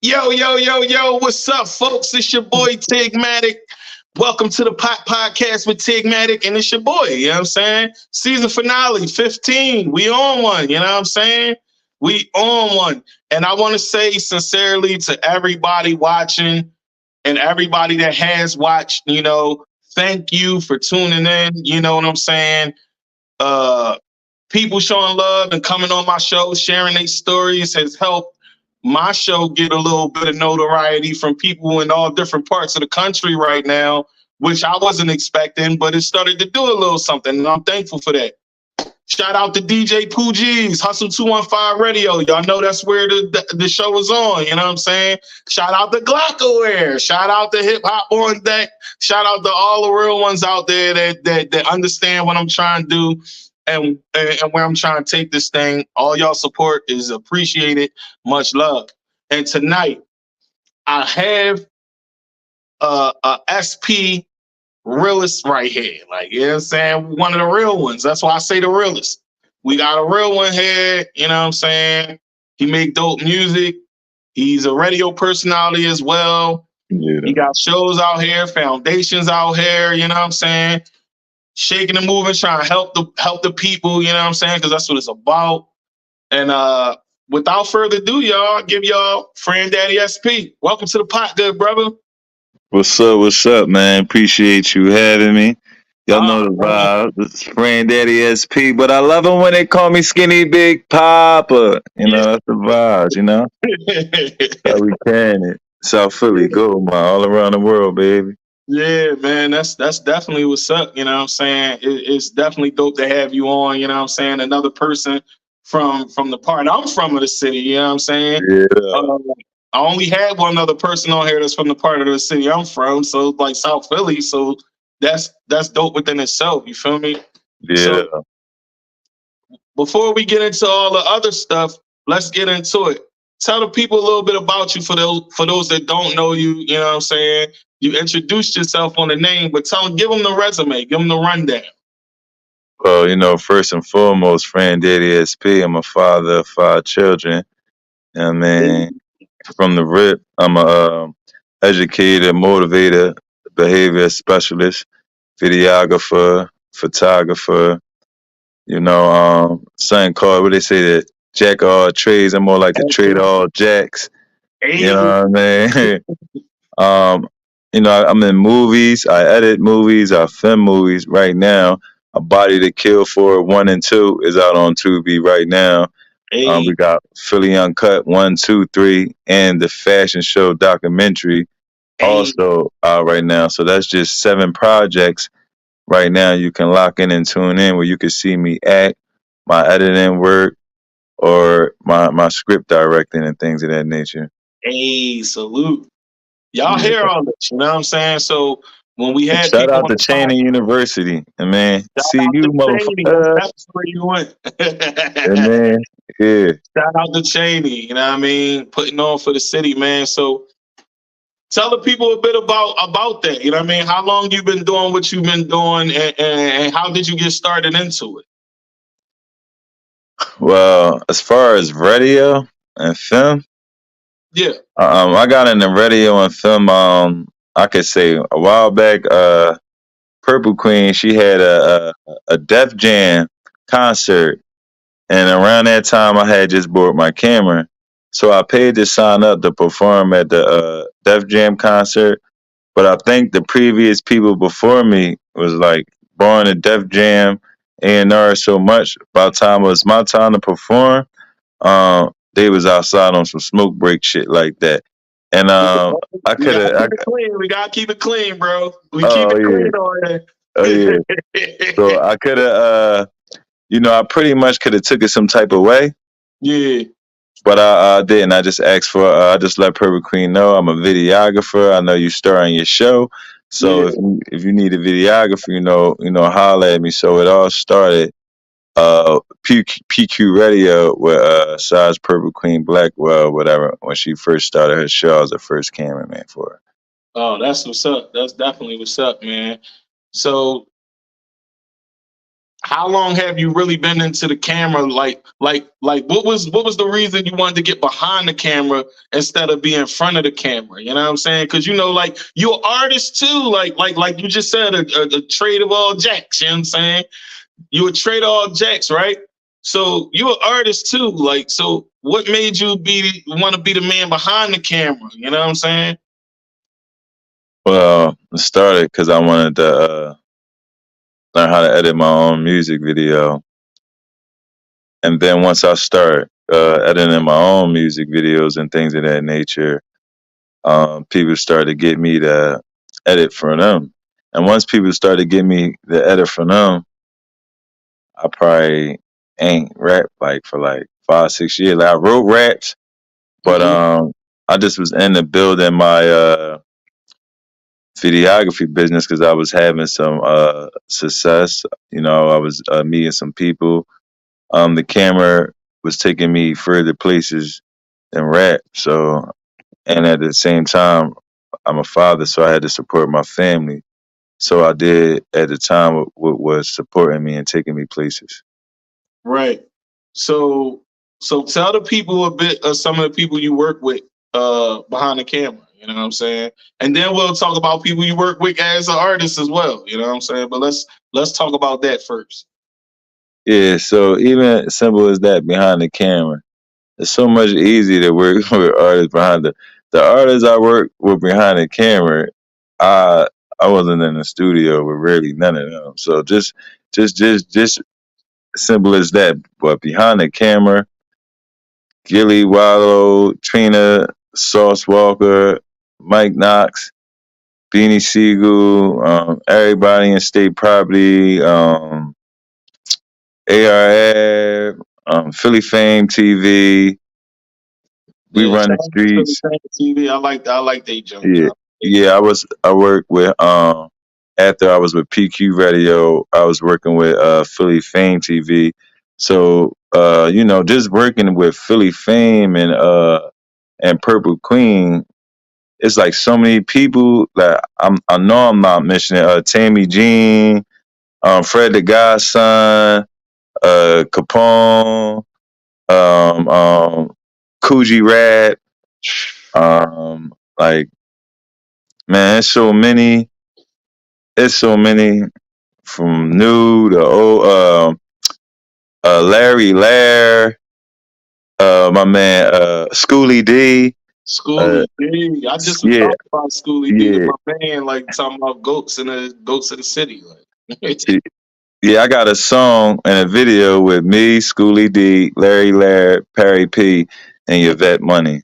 Yo, yo, yo, yo, what's up, folks? It's your boy Tigmatic. Welcome to the podcast with Tigmatic, and it's your boy, you know what I'm saying? Season finale, 15. We on one, you know what I'm saying? We on one. And I want to say sincerely to everybody watching and everybody that has watched, thank you for tuning in. You know what I'm saying? Uh, People showing love and coming on my show, sharing their stories has helped my show get a little bit of notoriety from people in all different parts of the country right now, which I wasn't expecting, but it started to do a little something, and I'm thankful for that. Shout out to DJ Poojies, Hustle 215 Radio. Y'all know that's where the show is on, you know what I'm saying? Shout out to Glockaware. Shout out to Hip Hop on Deck. Shout out to all the real ones out there that understand what I'm trying to do and where I'm trying to take this thing. All y'all support is appreciated. Much love. And tonight, I have a SP realist right here. Like, you know what I'm saying? One of the real ones. That's why I say the realest. We got a real one here, you know what I'm saying? He make dope music. He's a radio personality as well. Yeah. He got shows out here, foundations out here, you know what I'm saying? Shaking and moving, trying to help the people, you know what I'm saying? Because that's what it's about. And without further ado, y'all, I give y'all Frandaddysp. Welcome to the pot, good brother. What's up, man? Appreciate you having me. Y'all know the vibe. It's Frandaddysp, but I love it when they call me Skinny Big Papa. That's the vibes, How we can it. South Philly, go, man, all around the world, baby. Yeah, man, that's definitely what's up. You know what I'm saying? It's definitely dope to have you on. You know what I'm saying? Another person from the part I'm from of the city. You know what I'm saying? Yeah. I only had one other person on here that's from the part of the city I'm from, so like South Philly. So that's dope within itself. You feel me? Yeah. So, before we get into all the other stuff, let's get into it. Tell the people a little bit about you for those that don't know you. You know what I'm saying? You introduced yourself on the name, but give them the resume, give them the rundown. Well, first and foremost, Frandaddysp. I'm a father of 5 children. I mean, from the rip, I'm a educator, motivator, behavior specialist, videographer, photographer. Something called, what they say, that jack all trades. I'm more like the trade all jacks. You know what I mean? I'm in movies. I edit movies. I film movies right now. A Body to Kill for 1 and 2 is out on Tubi right now. We got Philly Uncut 1, 2, 3, and the fashion show documentary also out right now. So that's just 7 projects right now. You can lock in and tune in where you can see me act, my editing work, or my script directing and things of that nature. Hey, salute. Y'all hear all this, you know what I'm saying? So when we had shout out to Cheney University, and man, see you, motherfucker. That's where you went. And man, yeah. Shout out to Cheney, you know what I mean? Putting on for the city, man. So tell the people a bit about that. You know what I mean? How long you been doing what you've been doing, and how did you get started into it? Well, as far as radio and film, yeah, I got into radio and film. I could say a while back. Purple Queen, she had a Def Jam concert, and around that time, I had just bought my camera, so I paid to sign up to perform at the Def Jam concert. But I think the previous people before me was like born to Def Jam, A&R so much. By the time it was my time to perform, they was outside on some smoke break shit like that. And I could have. We gotta keep it clean, bro. We keep it clean on here. Oh yeah. So I could have, I pretty much could have took it some type of way. Yeah. But I didn't. I just asked for. I just let Purple Queen know I'm a videographer. I know you star on your show, so if you need a videographer, holla at me. So it all started. PQ Radio with Size Purple Queen Blackwell, whatever. When she first started her show, I was the first cameraman for her. Oh, that's what's up. That's definitely what's up, man. So how long have you really been into the camera? Like what was the reason you wanted to get behind the camera instead of being in front of the camera? You know what I'm saying? Because like you're an artist too. Like you just said, a trade of all jacks. You know what I'm saying? You a trade of all jacks, right? So you're an artist too. Like, so what made you want to be the man behind the camera? You know what I'm saying? Well, it started because I wanted to learn how to edit my own music video, and then once I start editing my own music videos and things of that nature, people started to get me to edit for them. And once people started to get me to edit for them, I probably ain't rap like for like 5, 6 years. Like I wrote raps, but Mm-hmm. I just was into building my videography business because I was having some success. I was meeting some people. The camera was taking me further places than rap. So, and at the same time, I'm a father, so I had to support my family. So I did at the time what was supporting me and taking me places. Right. So so tell the people a bit of some of the people you work with behind the camera, you know what I'm saying? And then we'll talk about people you work with as an artist as well, you know what I'm saying? But let's talk about that first. Yeah, so even simple as that behind the camera, it's so much easier to work with artists behind the artists I work with behind the camera. I I wasn't in the studio with really none of them. So just simple as that. But behind the camera, Gilly Wallow, Trina, Sauce Walker, Mike Knox, Beanie Siegel, everybody in State Property, ARF, Philly Fame TV. We Yeah, run shout the out to Philly streets. Fan TV. I like they jumps. Yeah, yeah. I worked with after I was with PQ Radio, I was working with Philly Fame TV. So just working with Philly Fame and Purple Queen, it's like so many people that I know I'm not mentioning. Tammy Jean, Fred the Godson, Capone, Coogee Rap, like man, it's so many from new to old. Larry Lair, my man, Schoolie D. Uh, Schoolie D. I just was yeah, talking about Schoolie D with yeah, my man, like talking about goats of the city. Like yeah. I got a song and a video with me, Schoolie D, Larry Lair, Perry P, and Yvette Money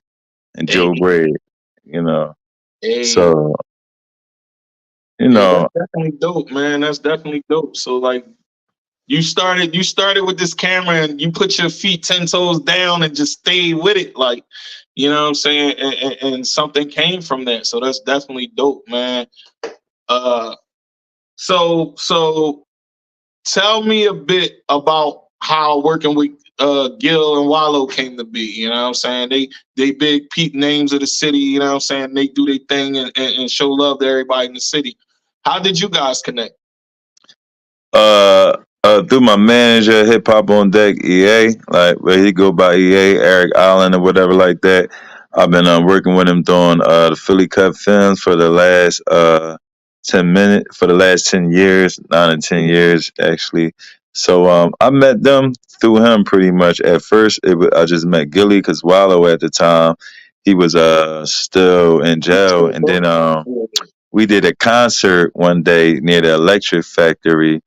and hey, Joe Braid. You know, hey. so you Yeah, know, that's definitely dope, man. That's definitely dope. So like you started with this camera and you put your feet 10 toes down and just stayed with it, like, you know what I'm saying? And something came from that. So that's definitely dope, man. Uh so tell me a bit about how working with Gil and Wallow came to be. You know what I'm saying? They big peep names of the city, you know what I'm saying? They do their thing and show love to everybody in the city. How did you guys connect? through my manager, Hip Hop on Deck, EA, like where he go by EA, Eric Allen or whatever like that. I've been working with him doing the Philly Cup films for the last 10 minutes for the last 10 years, 9 and 10 years actually. So I met them through him pretty much. At first, I just met Gilly because Wallow at the time he was still in jail, and then we did a concert one day near the Electric Factory,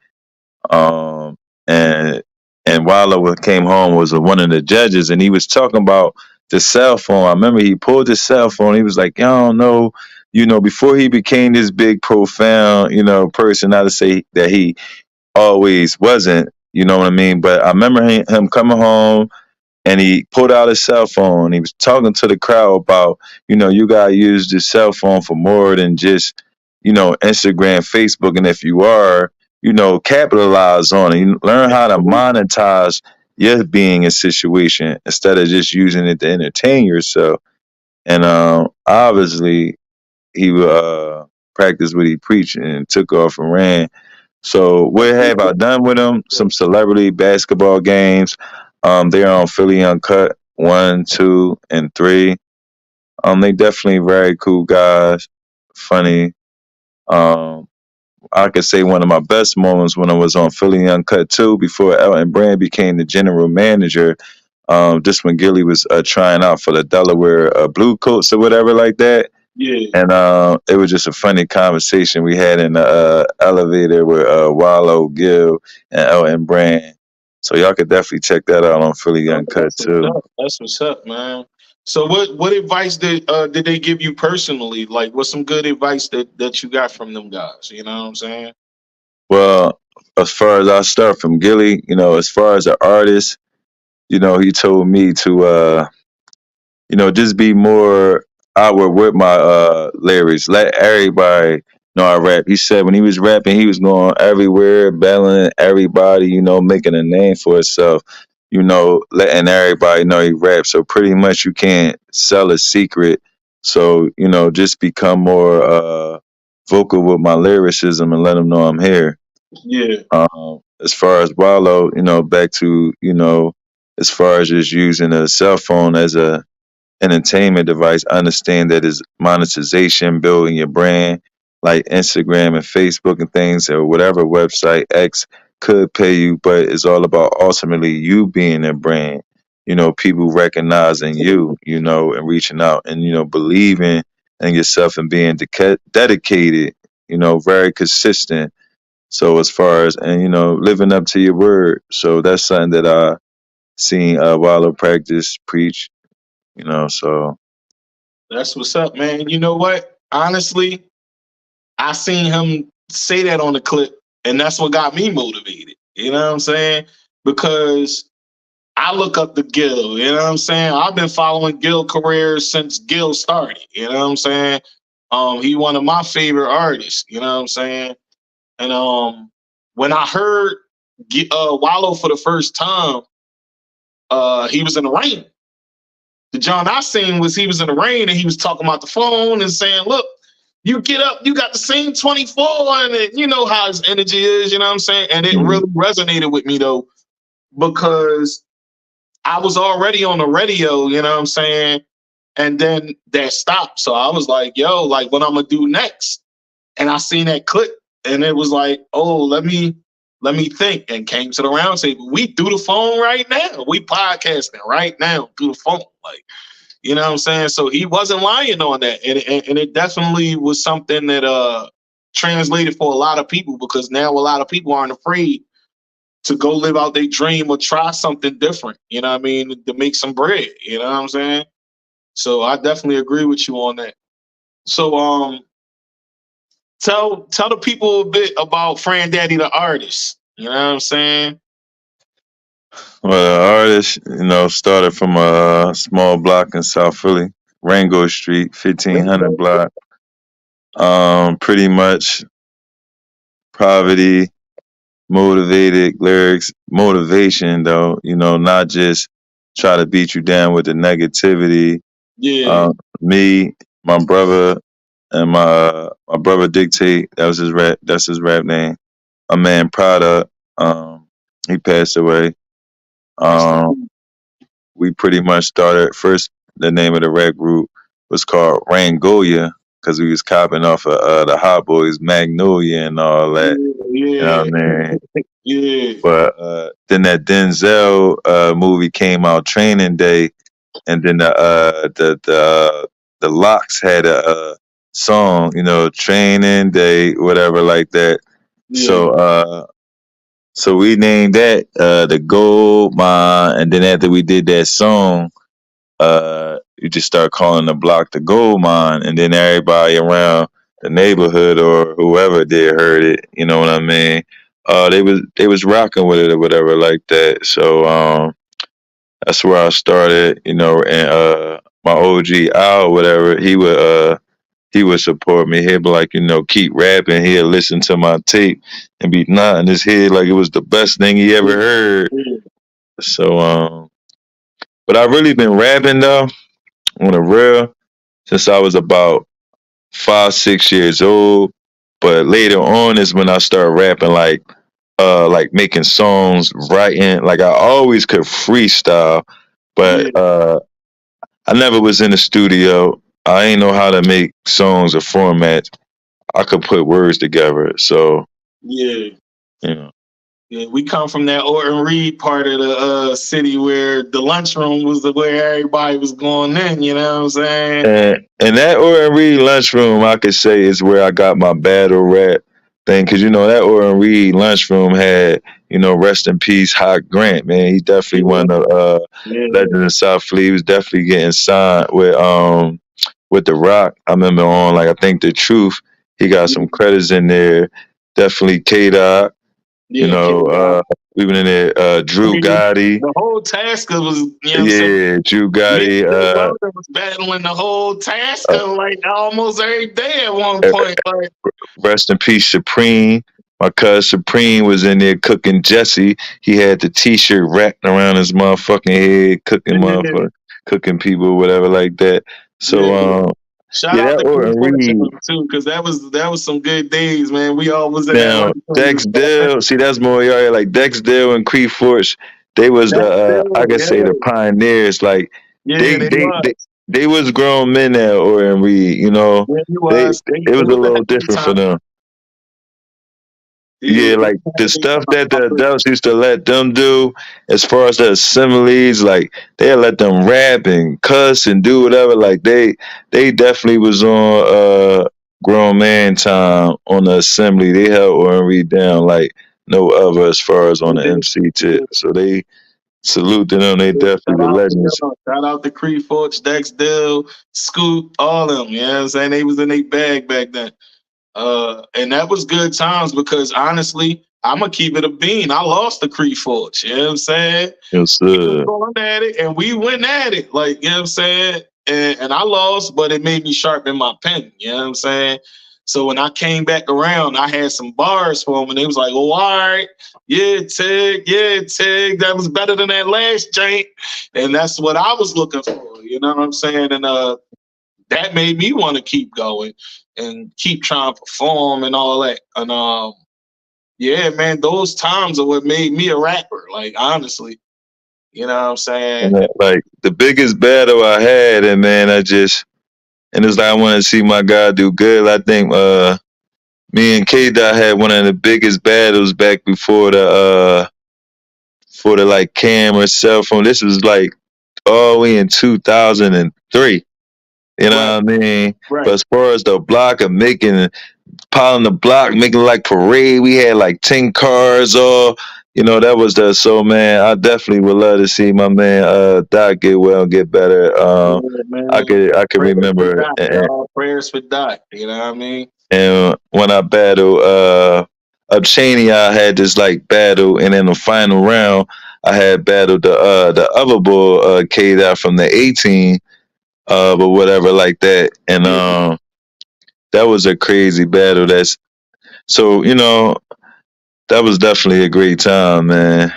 um, and Wallow came home was one of the judges, and he was talking about the cell phone. I remember he pulled his cell phone. He was like, "I don't know." Before he became this big, profound, person, not to say that he always wasn't, you know what I mean? But I remember him coming home and he pulled out his cell phone. He was talking to the crowd about, you gotta use this cell phone for more than just, Instagram, Facebook, and if you are, capitalize on it. You learn how to monetize your being in situation instead of just using it to entertain yourself. And obviously he practiced what he preached and took off and ran. So what have I done with them? Some celebrity basketball games. They're on Philly Uncut 1, 2, and 3. They definitely very cool guys, funny. Um, I could say one of my best moments when I was on Philly Uncut 2 before Elton Brand became the general manager. Just when Gilly was trying out for the Delaware Blue Coats or whatever like that. Yeah. And it was just a funny conversation we had in the elevator with Wallow, Gil, and Elton Brand. So y'all could definitely check that out on Philly Uncut That's what's too. up. That's what's up, man. So what advice did they give you personally? Like, what's some good advice that you got from them guys? You know what I'm saying? Well, as far as I start from Gilly, as far as an artist, he told me to just be more outward with my lyrics. Let everybody know I rap. He said when he was rapping, he was going everywhere, battling everybody, making a name for himself, letting everybody know he raps. So pretty much you can't sell a secret. So, just become more vocal with my lyricism and let them know I'm here. Yeah. As far as Wallow, back to, as far as just using a cell phone as a entertainment device, understand that is monetization, building your brand, like Instagram and Facebook and things, or whatever website X could pay you, but it's all about ultimately you being a brand. People recognizing you, and reaching out and, believing in yourself and being dedicated, very consistent. So as far as, and, living up to your word. So that's something that I seen Wallow practice, preach, so That's what's up, man. You know what? Honestly, I seen him say that on the clip, and that's what got me motivated. You know what I'm saying? Because I look up to Gil. You know what I'm saying? I've been following Gil career since Gil started. You know what I'm saying? He one of my favorite artists. You know what I'm saying? And when I heard Wallow for the first time, he was in the rain. The John I seen was he was in the rain and he was talking about the phone and saying, "Look, you get up, you got the same 24," and you know how his energy is. You know what I'm saying? And it really resonated with me though because I was already on the radio. You know what I'm saying? And then that stopped. So I was like, "Yo, like what I'm gonna do next?" And I seen that clip, and it was like, "Oh, let me think," and came to the round table. We through the phone right now. We podcasting right now through the phone. Like, you know what I'm saying? So he wasn't lying on that. And it definitely was something that translated for a lot of people because now a lot of people aren't afraid to go live out their dream or try something different, you know what I mean, to make some bread, you know what I'm saying? So I definitely agree with you on that. So tell the people a bit about Fran Daddy the artist. You know what I'm saying? Well, the artist, started from a small block in South Philly, Rango Street, 1500 block. Pretty much poverty, motivated lyrics, motivation though, not just try to beat you down with the negativity. Yeah. Me, my brother, and my brother Dictate, that was his rap. That's his rap name. My man Prada, he passed away. Um, we pretty much started first. The name of the rap group was called Rangolia because we was copping off of the Hot Boys, Magnolia, and all that. You know Yeah. what I mean? Yeah. But then that Denzel movie came out, Training Day, and then the Locks had a song, Training Day, whatever like that. Yeah. So we named that the Gold Mine, and then after we did that song, you just start calling the block the Gold Mine, and then everybody around the neighborhood or whoever did heard it. You know what I mean? They was rocking with it or whatever like that. So that's where I started. And my OG Al, whatever, he would support me. He'd be like, keep rapping. He'd listen to my tape and be nodding his head like it was the best thing he ever heard. So, but I really been rapping though, on the real, since I was about 5, 6 years old. But later on is when I started rapping, like making songs, writing. Like I always could freestyle, Yeah, but I never was in the studio. I ain't know how to make songs or formats. I could put words together. So, yeah. you know. Yeah, we come from that Orton Reed part of the city where the lunchroom was where everybody was going in. You know what I'm saying? And that Orton Reed lunchroom, I could say, is where I got my battle rap thing. Cause that Orton Reed lunchroom had, rest in peace, Hot Grant, man. He definitely Yeah, one of yeah, legends of South Philly. He was definitely getting signed with The Rock. I remember on like I think The Truth. He got some yeah, credits in there. Definitely K Dot. You yeah. know, we been in there. I Drew mean, Gotti. the whole Tasker was, you know what I'm saying? Yeah, Drew Me and Gotti. Big Brother was battling the whole Uh, Tasker like almost every day at one point. Like, Rest in peace, Supreme. My cousin Supreme was in there cooking Jesse. He had the T-shirt wrapped around his motherfucking head, yeah, cooking people, whatever like that. So, yeah. Shout yeah, out that to Chris Orton Fortune Reed. too, because that was some good days, man. We all was in that Now, lunchroom. Dex Dill, see, that's more y'all like Dex Dill and Cree Forge. They was That's the, I still, could say the yeah, pioneers. Like yeah, they, they they, they, was. they was grown men at Orton Reed. Yeah, he They, was. it It was a was a little happy different for time. them. Yeah, Yeah, it was like a the happy stuff that the time. adults used to let them do, as far as the assemblies, like they let them rap and cuss and do whatever. Like they definitely was on grown man time on the assembly. They held Orton Reed down like no other as far as on They the did. MC Yeah. tip. So they salute to them. They definitely Shout the out to legends. them. Shout out to Cree Forge, Dex Dill, Scoop, all them. You know what I'm saying? They was in their bag back then. And that was good times because honestly, I'm gonna keep it a bean. I lost the Cree Forge. You know what I'm saying? Yes, He was sir. going at it and we went at it. Like, you know what I'm saying? And I lost, but it made me sharpen my pen. You know what I'm saying? So when I came back around, I had some bars for him, and they was like, "Oh, all right, yeah, Tig, that was better than that last jank," and that's what I was looking for. You know what I'm saying? And that made me want to keep going and keep trying to perform and all that. And yeah, man, those times are what made me a rapper. Like honestly, you know what I'm saying? And like the biggest battle I had, and man, and it's like I want to see my guy do good. I think me and K Dot had one of the biggest battles back before the like camera cell phone. This was like all the way in 2003. You Right, know what I mean? But right. as far as the block of making piling the block, making like parade, we had like 10 cars all. That was the so man. I definitely would love to see my man Doc get well, get better. Yeah, I man. could I could Prayers for remember Doc, y'all. Prayers for Doc. You know what I mean? and when I battled Up Cheney, I had this like battle, and in the final round, I had battled the other bull K Dot from the 18, but whatever like that, and Yeah, that was a crazy battle. So that was definitely a great time, man.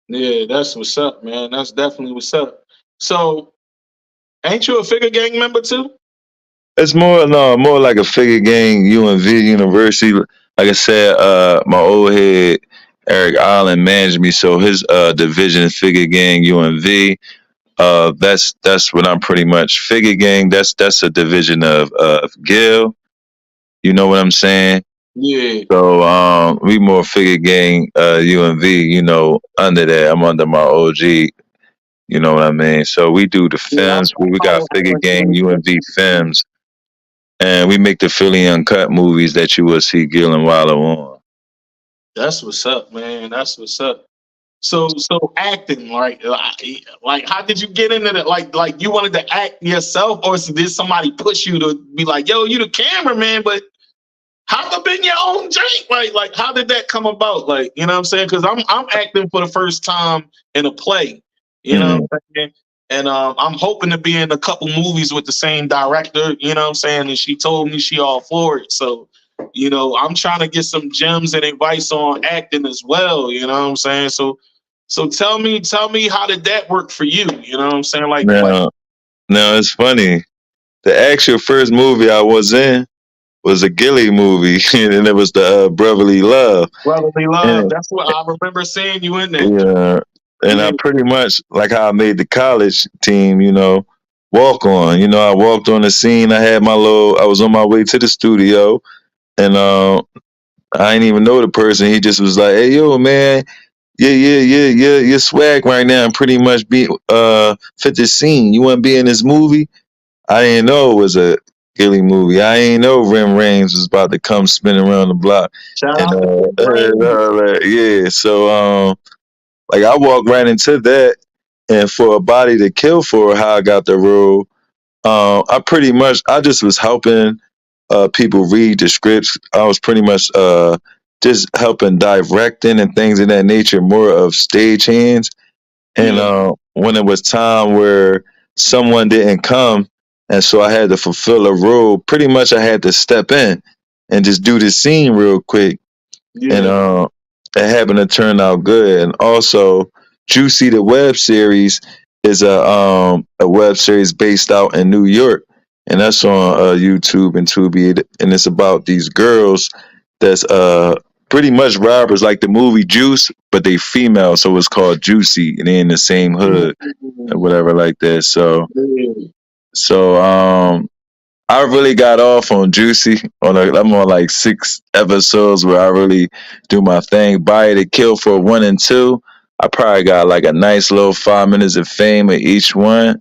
yeah, that's what's up, man. That's definitely what's up. So, ain't you a figure gang member too? It's more no, more like a figure gang, UNV University. Like I said, my old head Eric Allen managed me, so his division is figure gang UNV. That's what I'm pretty much figure gang. That's a division of Gil. You know what I'm saying? Yeah, So we more figure gang UNV. Under that I'm under my OG. You know what I mean? So we do the yeah. films. I We got follow him figure on gang YouTube. UNV films, and we make the Philly Uncut movies that you will see Gil and Wallow on. That's what's up, man. That's what's up. So acting, like how did you get into that? Like you wanted to act yourself, or did somebody push you to be like, yo, you the cameraman, but how to been your own drink? Like how did that come about? Like, you know what I'm saying? Because I'm acting for the first time in a play. You know Mm-hmm. what I'm saying? And I'm hoping to be in a couple movies with the same director. You know what I'm saying? And she told me she all for it. So, I'm trying to get some gems and advice on acting as well. You know what I'm saying? So tell me how did that work for you? You know what I'm saying? Like Now, it's funny. The actual first movie I was in was a Gilly movie, and it was the Brotherly Love. Brotherly love. And That's what I remember seeing you in that. yeah, and Yeah, I pretty much like how I made the college team. Walk on. I walked on the scene. I had my little. I was on my way to the studio, and I didn't even know the person. He just was like, "Hey, yo, man, yeah, your swag right now and pretty much be fit the scene. You want to be in this movie?" I didn't know it was a Gilly movie. I didn't know Rim Raines was about to come spinning around the block. shout And out to Big Brain. yeah, so like I walked right into that, and for a body to kill for how I got the role, I just was helping people read the scripts. I was pretty much just helping directing and things of that nature, more of stage hands. And Yeah, when it was time where someone didn't come, and so I had to fulfill a role, pretty much I had to step in and just do the scene real quick. And yeah, it happened to turn out good. And also, Juicy the web series is a web series based out in New York, and that's on YouTube and Tubi, and it's about these girls that's pretty much robbers like the movie Juice, but they female, so it's called Juicy, and they in the same hood or mm, whatever like that. So yeah, so I really got off on Juicy. I'm on like 6 episodes where I really do my thing. Body to Kill for 1 and 2. I probably got like a nice little 5 minutes of fame of each one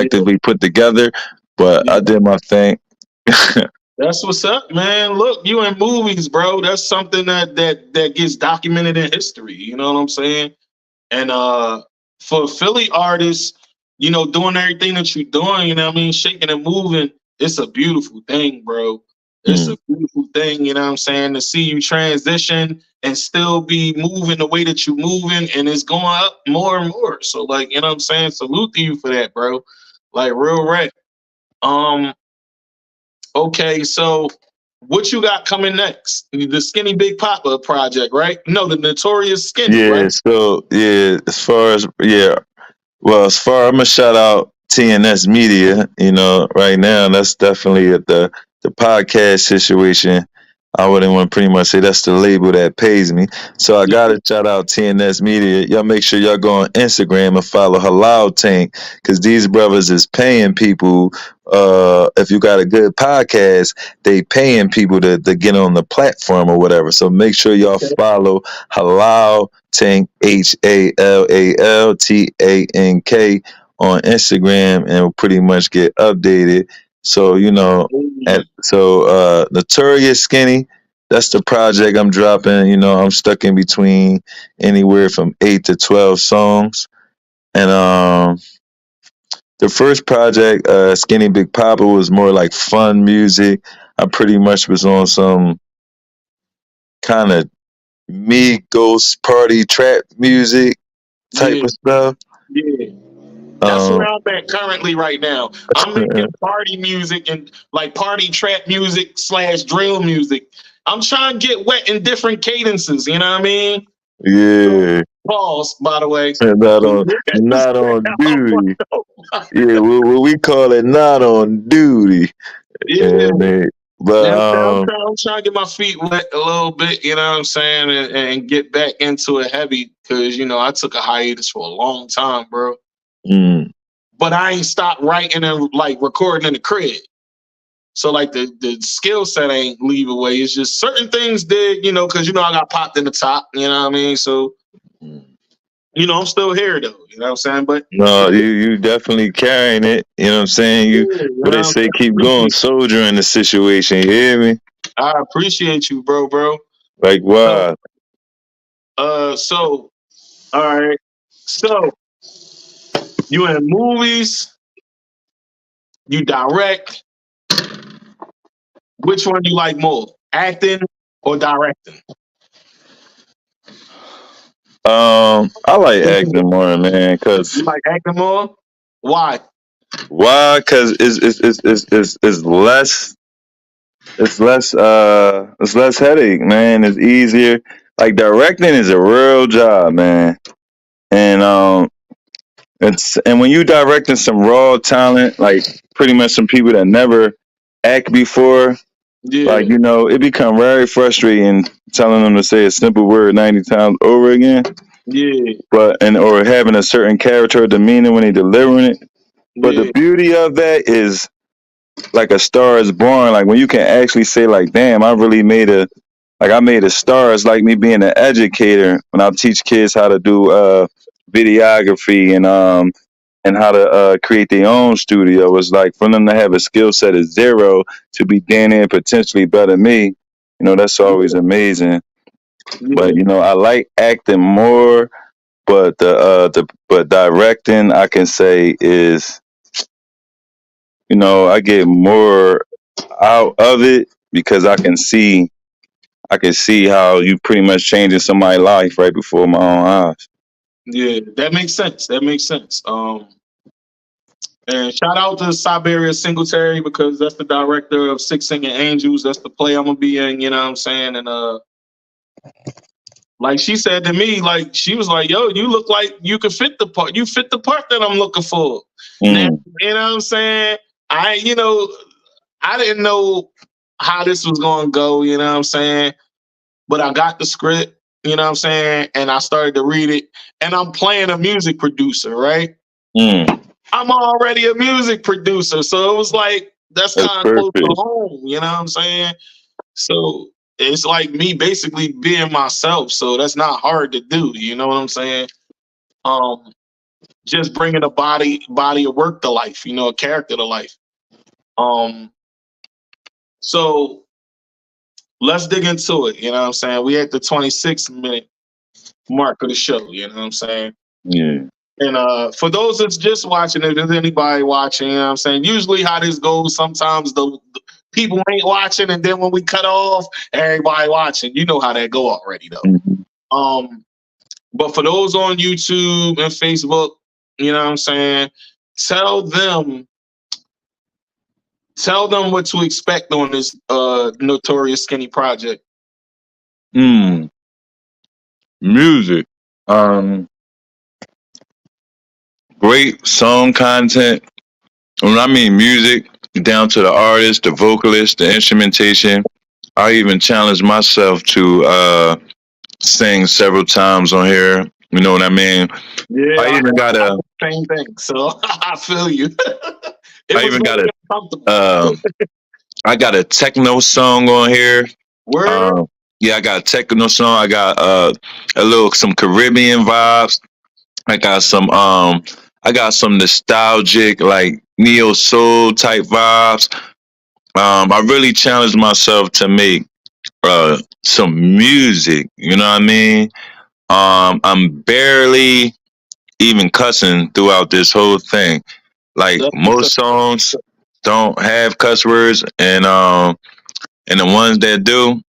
yeah, collectively put together. But I yeah. did my thing. That's what's up, man. Look, you in movies, bro. That's something that gets documented in history. You know what I'm saying? And for Philly artists, doing everything that you're doing, you know what I mean, shaking and moving, it's a beautiful thing, bro. It's Mm, a beautiful thing, you know what I'm saying, to see you transition and still be moving the way that you're moving, and it's going up more and more. So, like, you know what I'm saying? Salute to you for that, bro. Like, real rap. Um, okay, so what you got coming next? The Skinny Big Papa project, right? No, the Notorious Skinny, right? yeah, so yeah, as far I'm gonna shout out TNS Media. Right now that's definitely at the podcast situation. I wouldn't want to pretty much say that's the label that pays me. So I gotta shout out TNS Media. Y'all make sure y'all go on Instagram and follow Halal Tank, because these brothers is paying people. If you got a good podcast, they paying people to get on the platform or whatever. So make sure y'all follow Halal Tank, HALALTANK, on Instagram, and will pretty much get updated. So Notorious Skinny, that's the project I'm dropping. I'm stuck in between anywhere from 8 to 12 songs. And the first project, Skinny Big Papa, was more like fun music. I pretty much was on some kind of Migos party trap music type Yeah, of stuff. yeah. That's Um, where I'm at currently right now. I'm making party music and like party trap music slash drill music. I'm trying to get wet in different cadences, you know what I mean? So, yeah, pause, by the way. not on not on duty. Yeah, what we call it, not on duty. Yeah. And Now, but I'm trying to get my feet wet a little bit, you know what I'm saying, and get back into it heavy because, I took a hiatus for a long time, bro. mm, But I ain't stopped writing and like recording in the crib. So like the skill set ain't leave away. It's just certain things did, because I got popped in the top. You know what I mean? So I'm still here though. You know what I'm saying? But no, you definitely carrying it. You know what I'm saying? yeah, You you what know they what I'm say, saying? keep going, soldier in the situation. You hear me? I appreciate you, bro. Like So why? so all right. So you in movies, you direct. Which one you like more? Acting or directing? I like You acting more, man. Cause like acting more? Why? why? Cause it's less. It's less headache, man. It's easier. Like directing is a real job, man. And and when you directing some raw talent, like pretty much some people that never act before, Yeah, Like, it become very frustrating telling them to say a simple word 90 times over again, yeah, or having a certain character or demeanor when they delivering it. But the yeah, beauty of that is like a star is born. Like when you can actually say like, damn, I made a star. It's like me being an educator when I teach kids how to do videography and how to create their own studio. It's like for them to have a skill set of zero to be damn near potentially better than me. That's always yeah, amazing. But yeah, I like acting more, but but directing I can say is I get more out of it because I can see how you pretty much changing somebody's life right before my own eyes. yeah. That makes sense. That makes sense. And shout out to Siberia Singletary because that's the director of Six Singing Angels. That's the play I'm gonna be in. You know what I'm saying? And like she said to me, like she was like, "Yo, you look like you could fit the part. You fit the part that I'm looking for." Now, Mm, you know what I'm saying? I didn't know how this was gonna go. You know what I'm saying? But I got the script. You know what I'm saying? And I started to read it, and I'm playing a music producer, right? mm, I'm already a music producer, so it was like that's that's kind of close to perfect. home. You know what I'm saying? So it's like me basically being myself. So that's not hard to do. You know what I'm saying? Um, just bringing a body of work to life. A character to life. Um, so let's dig into it. You know what I'm saying? We at the 26-minute mark of the show. You know what I'm saying? Yeah. And for those that's just watching, if there's anybody watching, you know what I'm saying? Usually how this goes, sometimes the people ain't watching, and then when we cut off, everybody watching. You know how that go already though. Mhm. Um, but for those on YouTube and Facebook, you know what I'm saying? Tell them tell them what to expect on this Notorious Skinny project. Mm, music. Um, Great song content. When I mean music, down to the artist, the vocalist, the instrumentation. I even challenge myself to sing several times on here. You know what I mean? I Yeah, even got I a do the same thing. So I feel you. It I was even got very a uncomfortable. um I got a techno song on here. Word? Um yeah, I got a techno song. I got some Caribbean vibes. I got some nostalgic like neo soul type vibes. I really challenged myself to make some music, you know what I mean? I'm barely even cussing throughout this whole thing. Like That's what's up. most songs don't have cuss words, and the ones that do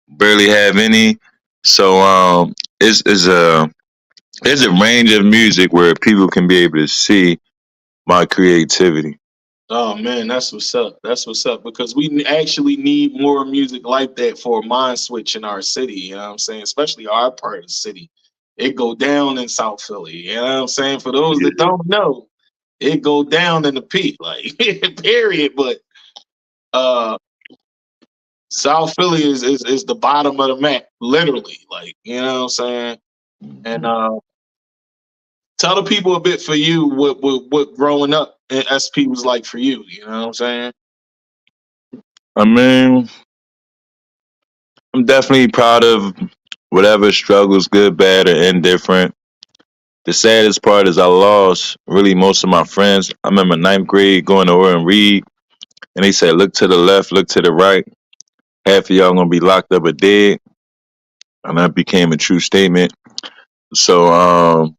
barely have any. So it's a range of music where people can be able to see my creativity. Oh man, that's what's up. That's what's up because we actually need more music like that for a mind switch in our city. You know what I'm saying? Especially our part of the city. It go down in South Philly. You know what I'm saying? For those that Yeah. don't know, it go down in the peak, like period. But uh South Philly is the bottom of the map, literally. Like, you know what I'm saying? And tell the people a bit for you what growing up in SP was like for you. You know what I'm saying? I mean, I'm definitely proud of whatever struggles, good, bad, or indifferent. The saddest part is I lost really most of my friends. I remember ninth grade going over and read, and they said, "Look to the left, look to the right. Half of y'all gonna be locked up or dead," and that became a true statement. So,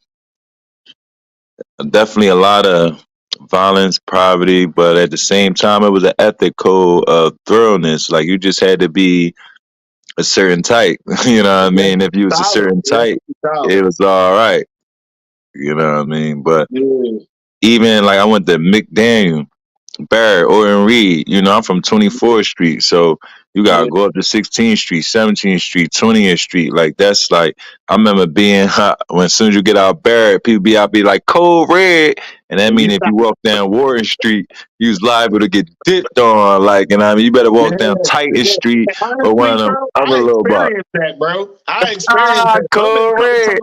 definitely a lot of violence, poverty, but at the same time, it was an ethic code of thoroughness. Like you just had to be a certain type. You know what I Yeah, mean? If you was a solid. certain Yeah, type, solid. it was all right. You know what I mean? But Yeah. even like I went to McDaniel, Barrett, Orton Reed. I'm from 24th Street, so You gotta go up to 16th Street, 17th Street, 20th Street. Like that's like I remember being when as soon as you get out Barrett, people be like Code Red, and that mean if you walk down Warren Street, you was liable to get dipped on. Like, and I mean you better walk down Titan Street or one Honestly, of them bro, other I little blocks. experienced that, bro. I experienced that. So Code Red.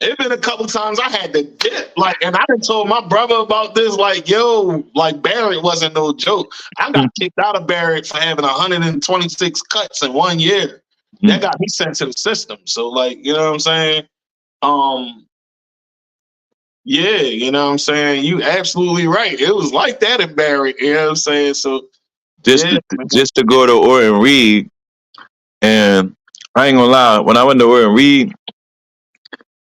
It's been a couple times I had to dip, like, and I done told my brother about this, like, yo, like Barrett wasn't no joke. I got kicked out of Barrett for having 126 cuts in 1 year. That got me sent to the system. So, like, you know what I'm saying? Yeah, you know what I'm saying? You absolutely right. It was like that in Barrett, you know what I'm saying? So Just to go to Orton Reed, and I ain't gonna lie, when I went to Orton Reed,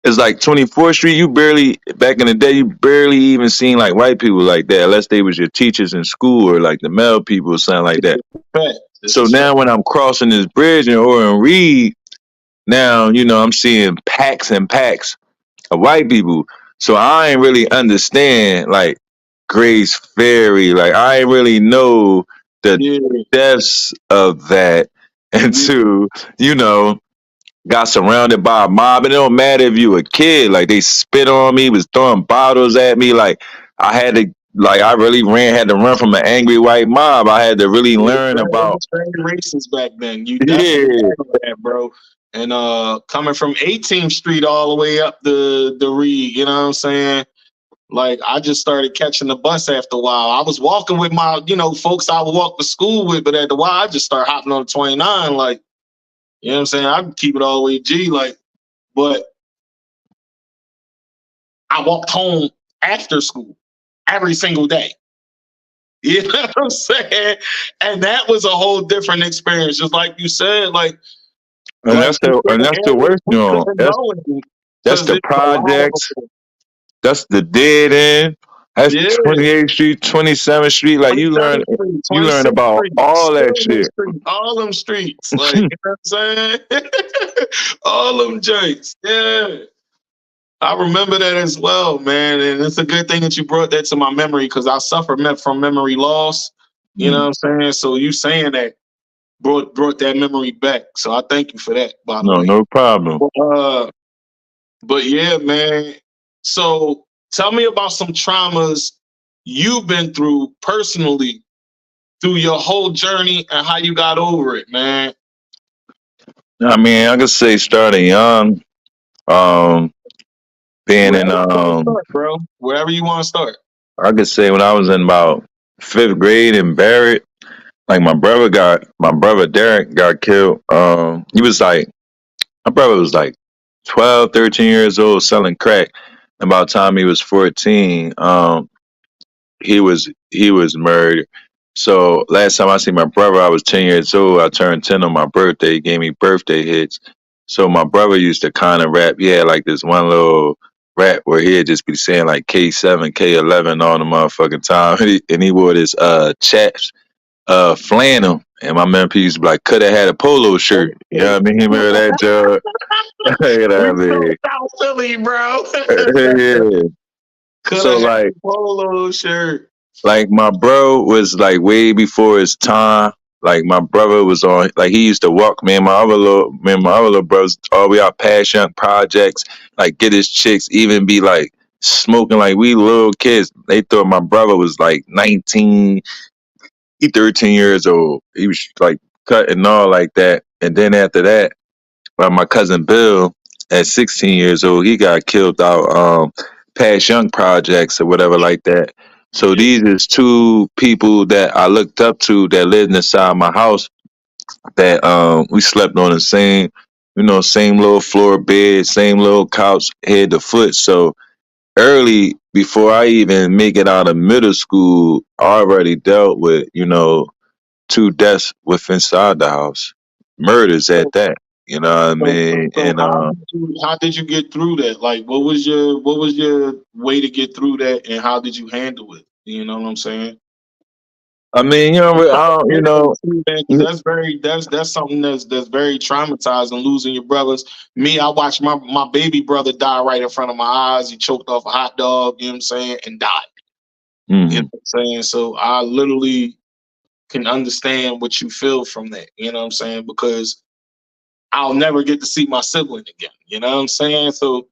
it's like 24th Street. You barely back in the day, you barely even seen like white people like that, unless they was your teachers in school or like the male people or something like that. So now when I'm crossing this bridge in Orton Reed, now you know I'm seeing packs and packs of white people. So I ain't really understand like Grace Ferry. Like I ain't really know the depths of that until you know got surrounded by a mob, and it don't matter if you a kid. Like they spit on me, was throwing bottles at me. Like I had to, like I really had to run from an angry white mob. I had to really learn about very racist back then. You definitely know that, bro. And coming from 18th Street all the way up the Reed, you know what I'm saying? Like I just started catching the bus after a while. I was walking with my, you know, folks I would walk to school with, but after a while I just started hopping on 29, like, you know what I'm saying? I can keep it all the way G, like, but I walked home after school every single day. You know what I'm saying? And that was a whole different experience. Just like you said, like, and that's the worst one. That's the projects. That's the dead end. That's 28th Street, 27th Street. Like you learn about all that shit. All them streets. Like, you know what I'm saying? All them joints. Yeah. I remember that as well, man. And it's a good thing that you brought that to my memory because I suffer from memory loss. You know what I'm saying? So you saying that brought that memory back. So I thank you for that, by the way. No problem. But yeah, man. So tell me about some traumas you've been through personally through your whole journey and how you got over it, man. I mean, I could say starting young, being in bro, wherever you want to start. I could say when I was in about 5th grade in Barrett, like my brother Derek got killed. He was like my brother was like 12, 13 years old selling crack. And by the time he was 14, he was murdered. So last time I seen my brother, I was 10 years old. I turned 10 on my birthday. He gave me birthday hits. So my brother used to kind of rap. He had like this one little rap where he'd just be saying like K7, K11 all the motherfucking time. And he wore this chaps flannel. And my man P used to be like, could have had a polo shirt. You know what I mean? Remember that joke? You know what I mean? South Philly, bro. Yeah. So like polo shirt. Like my bro was like way before his time. Like my brother was on, like he used to walk. My other little brothers all the way out past Young Projects, like get his chicks, even be like smoking like we little kids. They thought my brother was like 19, he 13 years old. He was like cutting all like that. And then after that, my cousin Bill at 16 years old, he got killed out past Young Projects or whatever like that. So these is two people that I looked up to that lived inside my house that we slept on the same, same little floor bed, same little couch, head to foot. So early before I even make it out of middle school, I already dealt with, 2 deaths with inside the house. Murders at that. You know what I mean? So And how did you get through that? Like, what was your way to get through that, and how did you handle it? You know what I'm saying? I mean, that's something that's very traumatizing. Losing your brothers. Me, I watched my baby brother die right in front of my eyes. He choked off a hot dog. You know what I'm saying, and died. Mm-hmm. You know what I'm saying? So I literally can understand what you feel from that. You know what I'm saying? Because I'll never get to see my sibling again. You know what I'm saying? So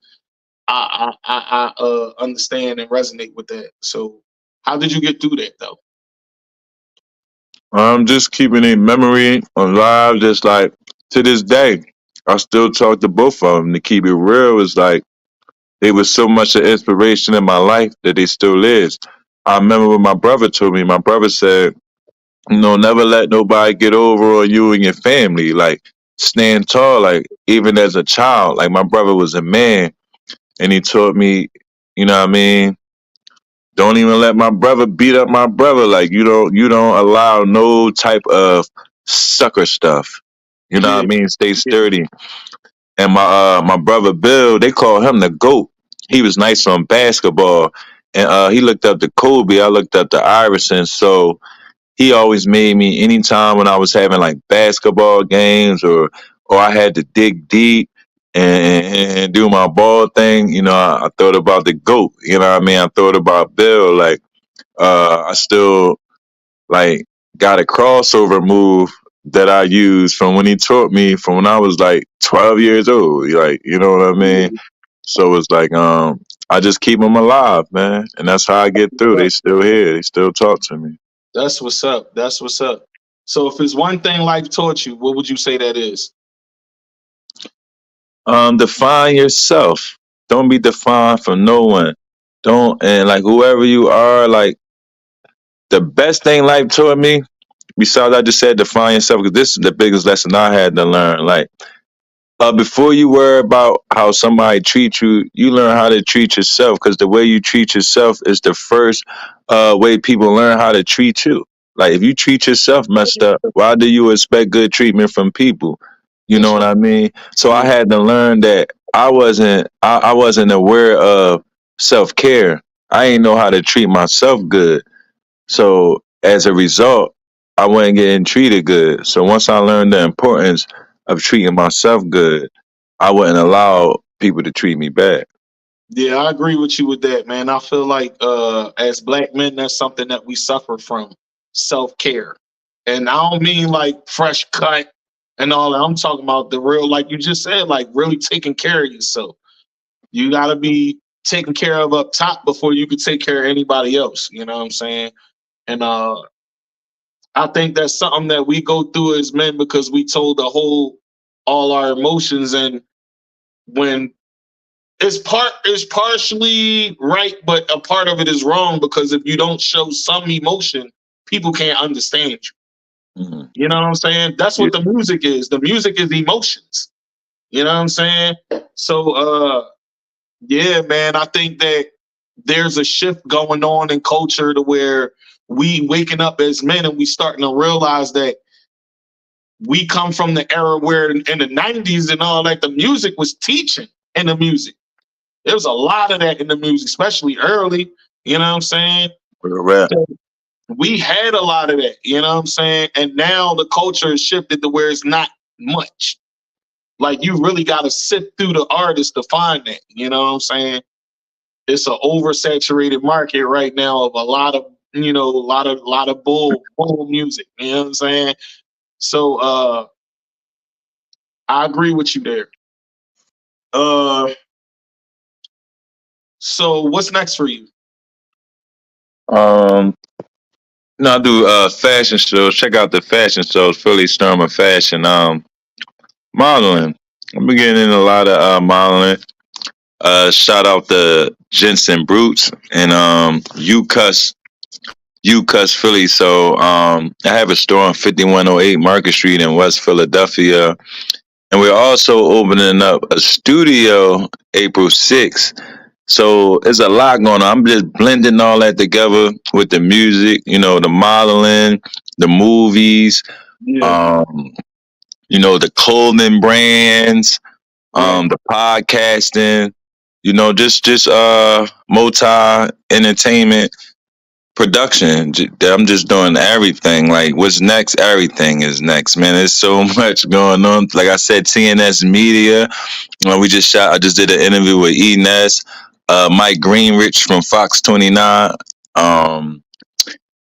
I understand and resonate with that. So how did you get through that though? I'm just keeping a memory alive, just like to this day. I still talk to both of them. To keep it real, is like they was so much of inspiration in my life that they still is. I remember what my brother told me. My brother said, never let nobody get over on you and your family. Like, stand tall. Like, even as a child, like my brother was a man, and he taught me, you know what I mean. Don't even let my brother beat up my brother. Like, you don't allow no type of sucker stuff. You know what Yeah, I mean? Stay yeah, sturdy. And my brother Bill, they call him the GOAT. He was nice on basketball. And he looked up to Kobe. I looked up to Iverson. So he always made me, anytime when I was having like basketball games, or I had to dig deep and do my ball thing, I thought about the GOAT. You know what I mean? I thought about Bill. Like, I still like got a crossover move that I used from when he taught me from when I was like 12 years old. Like, you know what I mean? yeah. So it's like, I just keep them alive, man. And that's how I get through. They still here. They still talk to me. That's what's up. That's what's up. So if it's one thing life taught you, what would you say that is? Define yourself. Don't be defined from no one. Don't, and like whoever you are, like the best thing life taught me, besides I just said define yourself, because this is the biggest lesson I had to learn. Like, before you worry about how somebody treats you, you learn how to treat yourself, because the way you treat yourself is the first way people learn how to treat you. Like, if you treat yourself messed up, why do you expect good treatment from people? You know That's what right. I mean? So I Yeah, had to learn that I wasn't aware of self care. I ain't know how to treat myself good. So as a result, I wasn't getting treated good. So once I learned the importance of treating myself good, I wouldn't allow people to treat me bad. yeah, I agree with you with that, man. I feel like as black men, that's something that we suffer from, self-care. And I don't mean like fresh cut and all that. I'm talking about the real, like you just said, like really taking care of yourself. You gotta be taken care of up top before you can take care of anybody else. You know what I'm saying? And I think that's something that we go through as men because we told the whole all our emotions, and when it's partially right, but a part of it is wrong because if you don't show some emotion, people can't understand you. Mhm. You know what I'm saying? That's Yeah. what the music is. The music is emotions. You know what I'm saying? So yeah, man, I think that there's a shift going on in culture to where we waking up as men and we starting to realize that we come from the era where in the 90s and all that, the music was teaching in the music. There was a lot of that in the music, especially early. You know what I'm saying? Real rap. So we had a lot of that, you know what I'm saying? And now the culture has shifted to where it's not much. Like you really got to sift through the artists to find that, you know what I'm saying? It's an oversaturated market right now of a lot of, a lot of bull music, you know what I'm saying? So I agree with you there. Uh so what's next for you? Um, no, I do fashion shows. Check out the fashion shows, Philly Storm Fashion. Modeling. I've been getting in a lot of modeling. Shout out to Jensen Brutes and UCuss Philly. So I have a store on 5108 Market Street in West Philadelphia. And we're also opening up a studio April 6th. So there's a lot going on. I'm just blending all that together with the music, the modeling, the movies, Yeah, um, the clothing brands, right. the podcasting, just multi entertainment production. I'm just doing everything. Like, what's next? Everything is next, man. There's so much going on. Like I said, TNS Media. I just did an interview with Enes, Mike Greenrich from Fox 29. Um,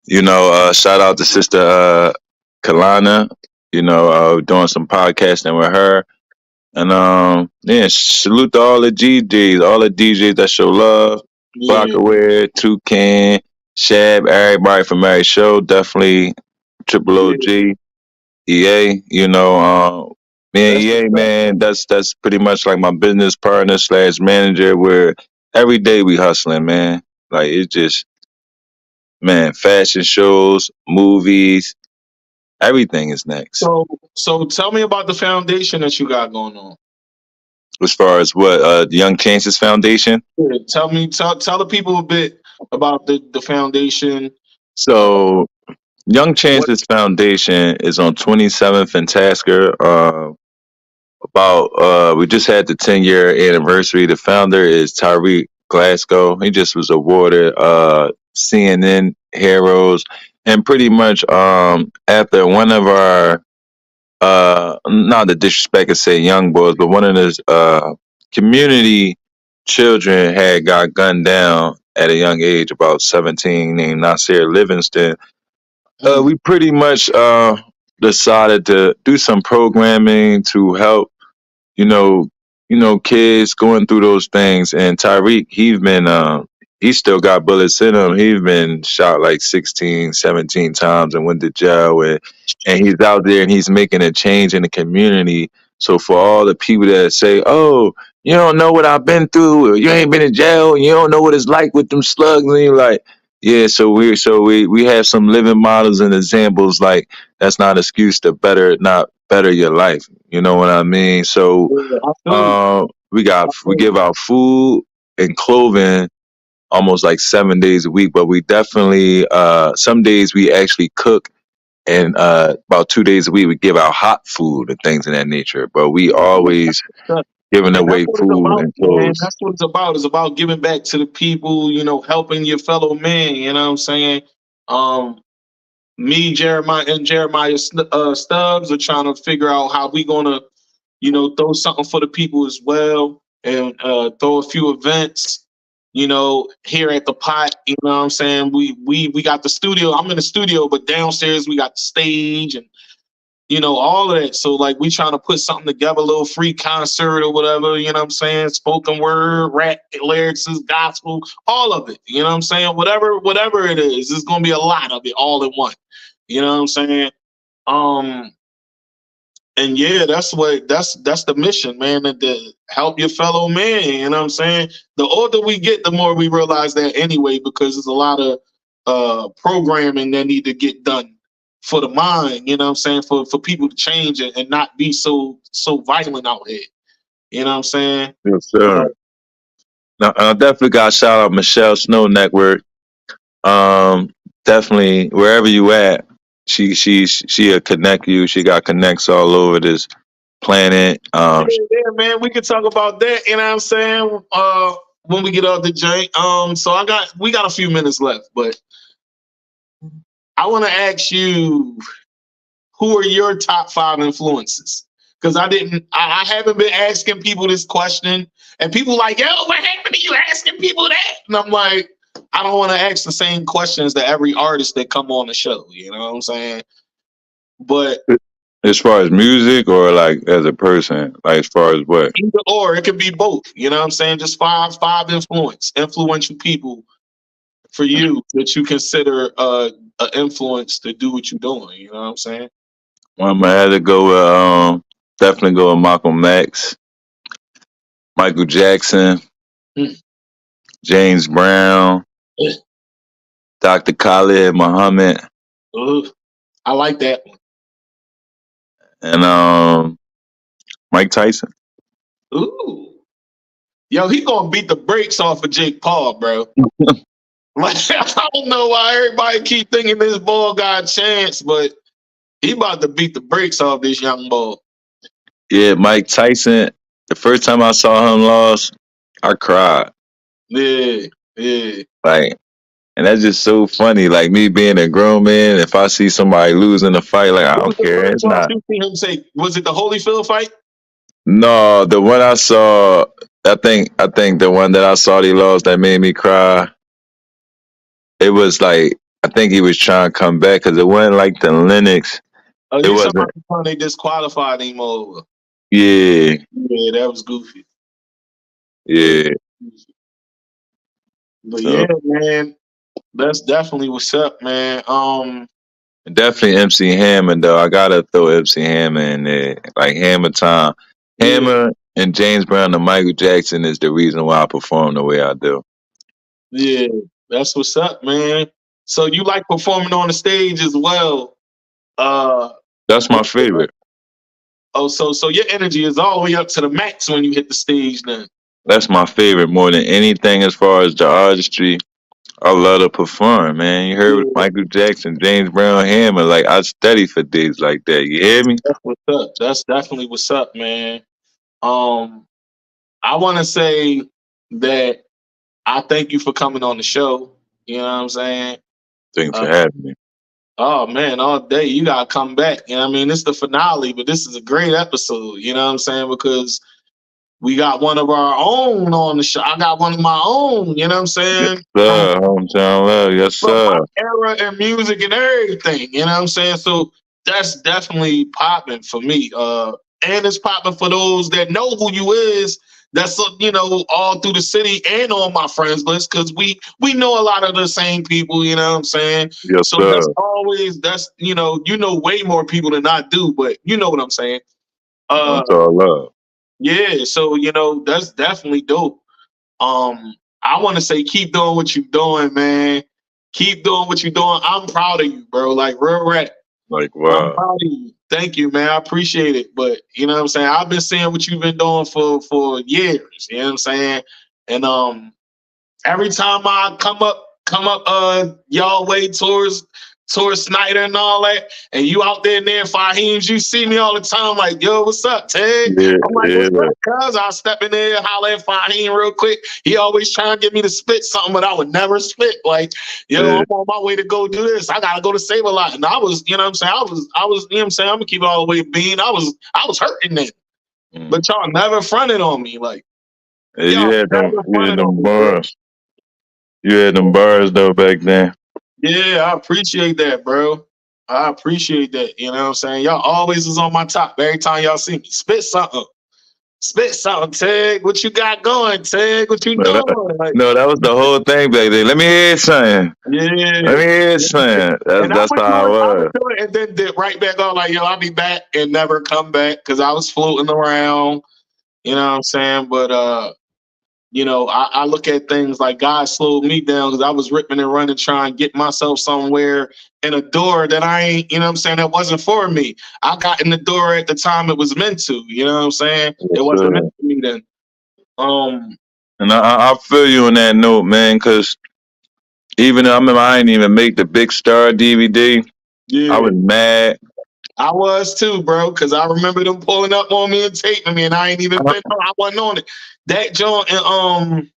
Shout out to Sister Kalana. Doing some podcasting with her. And yeah, salute to all the DJs, all the DJs that show love. Yeah, Rockaware, Toucan, Shab, everybody from every show, definitely Triple yeah. OG, EA. Me and That's the EA, stuff. man, that's pretty much like my business partner slash manager. Where every day we hustling, man. Like it's just, man, fashion shows, movies, everything is next. So tell me about the foundation that you got going on. As far as what the Young Chances Foundation. Yeah, tell the people a bit about the foundation. Uh, So Young what? Chances Foundation is on 27th and Tasker. We just had the 10-year anniversary. The founder is Tyreek Glasgow. He just was awarded CNN Heroes, and pretty much after one of our not the disrespect to say young boys, but one of his community children had got gunned down at a young age, about 17, named Nasir Livingston. Mm, We pretty much decided to do some programming to help, you know, kids going through those things. And Tyreek, he still got bullets in him. He's been shot like 16, 17 times and went to jail. And he's out there and he's making a change in the community. So for all the people that say, "Oh, you don't know what I've been through, or you ain't been in jail, and you don't know what it's like with them slugs," and you're like, yeah, so we have some living models and examples. Like, that's not an excuse to not better your life. You know what I mean? So yeah, I feel you. I we feel give you. out food and clothing almost like 7 days a week, but we definitely some days we actually cook, and about 2 days a week we give out hot food and things of that nature. But we always giving And that's away what it's food about, and man. clothes. That's what it's about. It's about giving back to the people, helping your fellow man, you know what I'm saying? Um, Me, Jeremiah, and Jeremiah Stubbs are trying to figure out how we gonna, throw something for the people as well, and throw a few events, here at the pot. You know what I'm saying? We got the studio. I'm in the studio, but downstairs we got the stage and all of that. So like we trying to put something together, a little free concert or whatever, you know what I'm saying? Spoken word, rap, lyrics, gospel, all of it. You know what I'm saying? Whatever it is, it's gonna be a lot of it all in one. You know what I'm saying? Um and yeah, that's the mission, man, to help your fellow man. You know what I'm saying? The older we get, the more we realize that anyway, because there's a lot of programming that need to get done for the mind. You know what I'm saying? For people to change it and not be so violent out here. You know what I'm saying? Yes, But sir. Now, I definitely got to shout out Michelle Snow Network. Um, Definitely wherever you at, she'll connect you. She got connects all over this planet. yeah, man, we can talk about that. You know what I'm saying? When we get off the joint. So we got a few minutes left, but I want to ask you, who are your top five influences? Because I haven't been asking people this question, and people like, yo, what happened to you asking people that? And I'm like, I don't want to ask the same questions to every artist that come on the show. You know what I'm saying? But as far as music or like as a person, like as far as what? either or, it could be both. You know what I'm saying? Just five influential people for you that you consider an influence to do what you're doing. You know what I'm saying? Well, I'm gonna have to go with definitely go with Malcolm X, Michael Jackson, Mm. James Brown, Dr. Khalid Muhammad, Ugh, I like that one. and Mike Tyson. Ooh. Yo, he gonna beat the brakes off of Jake Paul, bro. Like, I don't know why everybody keep thinking this boy got a chance, but he about to beat the brakes off this young boy. Yeah, Mike Tyson. The first time I saw him lost, I cried. Yeah, yeah. Like, and that's just so funny. Like me being a grown man, if I see somebody losing a fight, like I What was don't the care. first It's loss not. you see him say? Was it the Holyfield fight? No, the one I saw, I think the one that I saw he lost that made me cry. It was like I think he was trying to come back because it wasn't like the Linux. Oh, It you talking wasn't. about the time they disqualified him over? Yeah, Yeah, that was goofy. Yeah. yeah. But So yeah, man, that's definitely what's up, man. definitely MC Hammer though. I gotta throw MC Hammer in there. Like Hammer time. Yeah, Hammer and James Brown and Michael Jackson is the reason why I perform the way I do. yeah, that's what's up, man. So you like performing on the stage as well? Uh, That's my favorite. oh, so your energy is all the way up to the max when you hit the stage, then. That's my favorite more than anything as far as the artistry. I love to perform, man. You heard Yeah, Michael Jackson, James Brown, Hammer. Like I study for days like that. You hear me? that's what's up. That's definitely what's up, man. Um, I want to say that I thank you for coming on the show. You know what I'm saying? Thanks Uh, for having me. oh man, all day you gotta come back. You know what I mean? It's the finale, but this is a great episode. You know what I'm saying? Because we got one of our own on the show. I got one of my own. You know what I'm Yes, saying? sir. Hometown love. Yes, From my sir. era and music and everything. You know what I'm saying? So that's definitely popping for me. And it's popping for those that know who you is. That's all through the city and on my friends list because we know a lot of the same people. You know what I'm saying? Yes, So sir. that's way more people than I do, but you know what I'm saying. Uh, That's all love. yeah. So that's definitely dope. I want to say keep doing what you're doing, man. Keep doing what you're doing. I'm proud of you, bro. Like real rap. Like I'm wow. proud of you. Thank you, man. I appreciate it. But you know what I'm saying? I've been seeing what you've been doing for years. You know what I'm saying? And every time I come up y'all way towards Snyder and all that, and you out there Fahim's, you see me all the time, like, yo, what's up, Ted? Yeah, I'm like, what's yeah, up, cuz? I'll step in there, holler at Fahim real quick. He always trying to get me to spit something, but I would never spit. Like, yo, yeah. I'm on my way to go do this. I gotta go to Save a Lot. And I was, you know what I'm saying? I was, you know what I'm saying? I'm gonna keep it all the way being. I was hurting then. Mm. But y'all never fronted on me. Like, Yeah, y'all never you had fronted on them me, bro. bars. You had them bars though back then. Yeah, I appreciate that, bro. I appreciate that. You know what I'm saying? Y'all always is on my top every time y'all see me. Spit something. Spit something, Tag. What you got going, Tag? What you No, doing? Like, that was the whole thing back then. Let me hear something. Let yeah. me hear something. And That's how I I would was. do it and then dip right back on like, yo, I'll be back and never come back because I was floating around. You know what I'm saying? But I look at things like God slowed me down because I was ripping and running, trying to get myself somewhere in a door that I ain't, you know what I'm saying, that wasn't for me. I got in the door at the time it was meant to, you know what I'm saying? It Yes, wasn't sir. meant for me then. Um, And I feel you on that note, man, because even though I remember I didn't even make the Big Star DVD, I yeah, was mad. I was too, bro, because I remember them pulling up on me and taping me, and I ain't even been on. I wasn't on it. That John and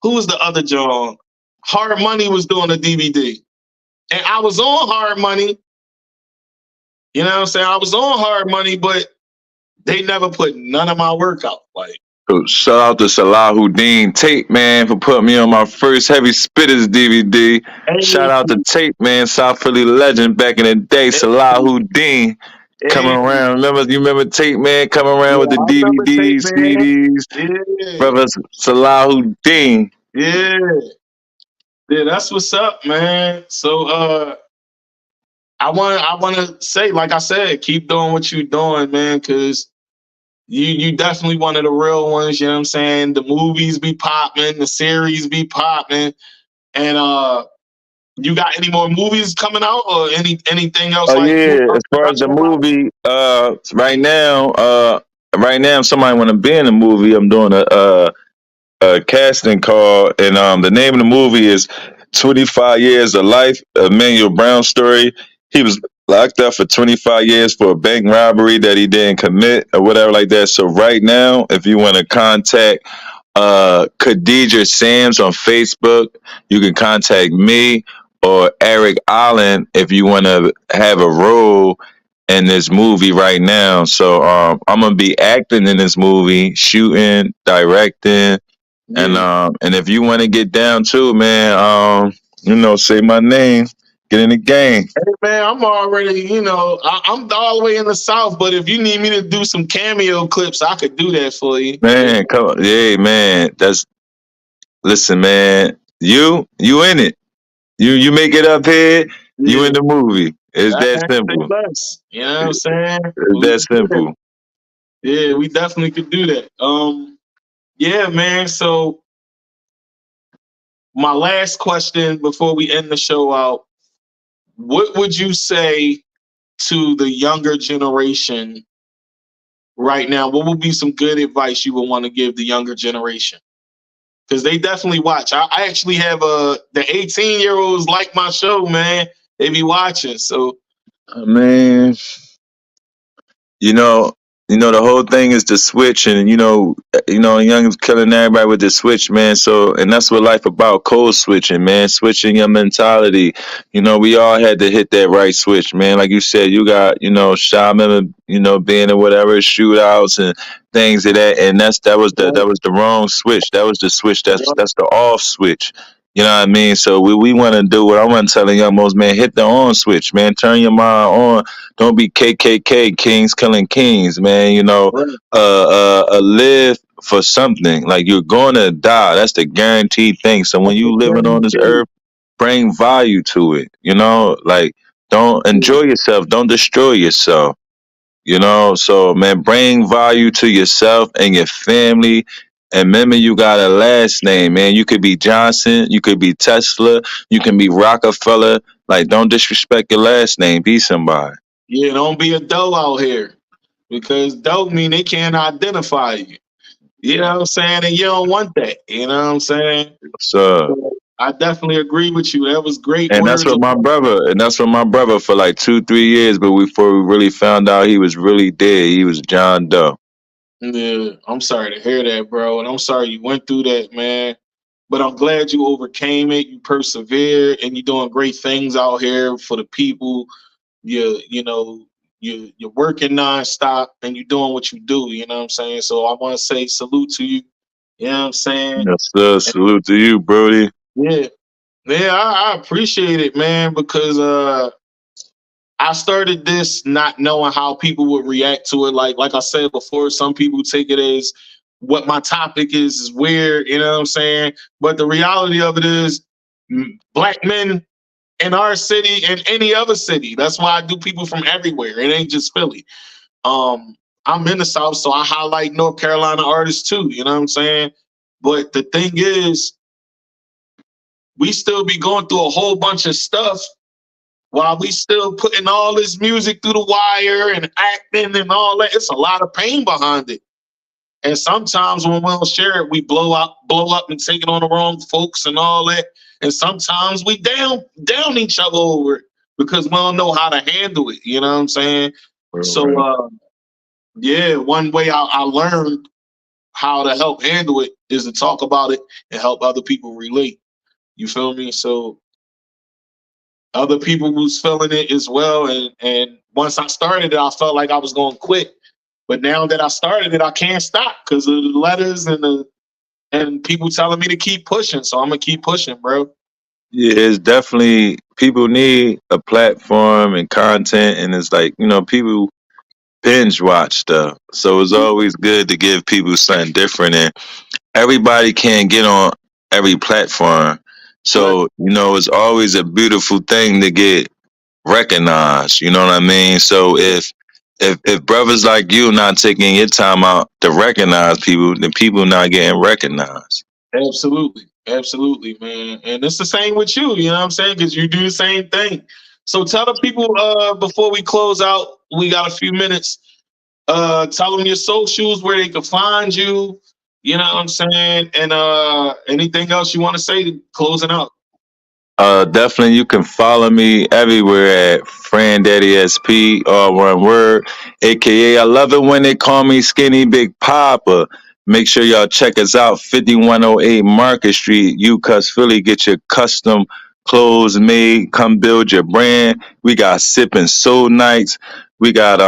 who was the other John? Hard Money was doing a DVD, and I was on Hard Money. You know what I'm saying? I was on Hard Money, but they never put none of my work out. Like, So shout out to Salahuddin Tate, man, for putting me on my first Heavy Spitters DVD. Shout hey, out to Tate, man, South Philly legend back in the day. hey, Salahuddin coming hey, around. You remember Tate, man, coming around yeah, with the I remember tape, DVDs, man. CDs. Yeah, Brother Salahuddin. yeah, yeah. That's what's up, man. So, I want to say, like I said, keep doing what you're doing, man, because you definitely one of the real ones. You know what I'm saying? The movies be popping, the series be popping, and you got any more movies coming out or anything else Oh like yeah, as far as the production wise? movie, right now, if somebody want to be in the movie, I'm doing a casting call, and the name of the movie is 25 Years of Life, Emmanuel Brown story. He was locked up for 25 years for a bank robbery that he didn't commit or whatever like that. So right now, if you want to contact Khadija Sams on Facebook, you can contact me or Eric Allen if you want to have a role in this movie right now. So I'm gonna be acting in this movie, shooting, directing, Yeah, and if you want to get down too, man, say my name, get in the game. Hey man, I'm already, I'm all the way in the South, but if you need me to do some cameo clips, I could do that for you. Man, come on. Yeah, man. Listen, man. You in it. You make it up here, you Yeah, in the movie. It's I that can't say simple. less. You know what I'm saying? It's We that could do that. simple. Yeah, we definitely could do that. Yeah, man. So my last question before we end the show out, what would you say to the younger generation right now? What would be some good advice you would want to give the younger generation? Because they definitely watch. I actually have the 18-year-olds like my show, man. They be watching. So Man, you know, the whole thing is the switch, and Young's killing everybody with the switch, man. So, and that's what life about, code switching, man, switching your mentality. We all had to hit that right switch, man. Like you said, you got, Shaman, being in whatever shootouts and things of that, and that was the wrong switch. That was the switch. That's the off switch. You know what I mean? So we want to do what I want to tell the young most, man. Hit the on switch, man. Turn your mind on. Don't be KKK, kings killing kings, man. right. Live for something. Like, you're gonna die. That's the guaranteed thing. So when That's a you living on this guarantee. earth, bring value to it. Like, don't enjoy yourself. Don't destroy yourself. So, man, bring value to yourself and your family. And remember, you got a last name, man. You could be Johnson, you could be Tesla, you can be Rockefeller. Like, don't disrespect your last name. Be somebody. Yeah, don't be a doe out here because doe mean they can't identify you. You know what I'm saying? And you don't want that. You know what I'm saying? So, So I definitely agree with you. That was great and that's words what of my brother, for like 2, 3 years, but before we really found out he was really dead, he was John Doe. yeah, I'm sorry to hear that, bro. And I'm sorry you went through that, man. But I'm glad you overcame it. You persevered, and you're doing great things out here for the people. You're working nonstop, and you're doing what you do. You know what I'm saying? So I want to say salute to you. You know what I'm saying? Yes, sir. Salute to you, Brody. Yeah, yeah, I appreciate it, man, because I started this not knowing how people would react to it. Like I said before, some people take it as what my topic is weird, you know what I'm saying? But the reality of it is black men in our city and any other city. That's why I do people from everywhere. It ain't just Philly. I'm in the South, so I highlight North Carolina artists too, you know what I'm saying? But the thing is, we still be going through a whole bunch of stuff while we still putting all this music through the wire and acting and all that. It's a lot of pain behind it. And sometimes when we don't share it, we blow up and take it on the wrong folks and all that. And sometimes we down each other over it because we don't know how to handle it. You know what I'm saying? So Right. yeah, one way I learned how to help handle it is to talk about it and help other people relate. You feel me? So other people was feeling it as well. And once I started it, I felt like I was going to quit. But now that I started it, I can't stop because of the letters and people telling me to keep pushing. So I'm gonna keep pushing, bro. Yeah, it's definitely, people need a platform and content, and it's like, people binge watch stuff. So it's always good to give people something different, and everybody can't get on every platform. Right. So, it's always a beautiful thing to get recognized. You know what I mean? So if brothers like you not taking your time out to recognize people, then people not getting recognized. Absolutely. Absolutely, man. And it's the same with you, you know what I'm saying? Because you do the same thing. So tell the people before we close out, we got a few minutes. Tell them your socials, where they can find you, you know what I'm saying? And anything else you want to say to closing out. Definitely, you can follow me everywhere at Frandaddysp, all one word. AKA, I love it when they call me Skinny Big Papa. Make sure y'all check us out, 5108 Market Street, UCUS, Philly. Get your custom clothes made. Come build your brand. We got sipping soul nights. We got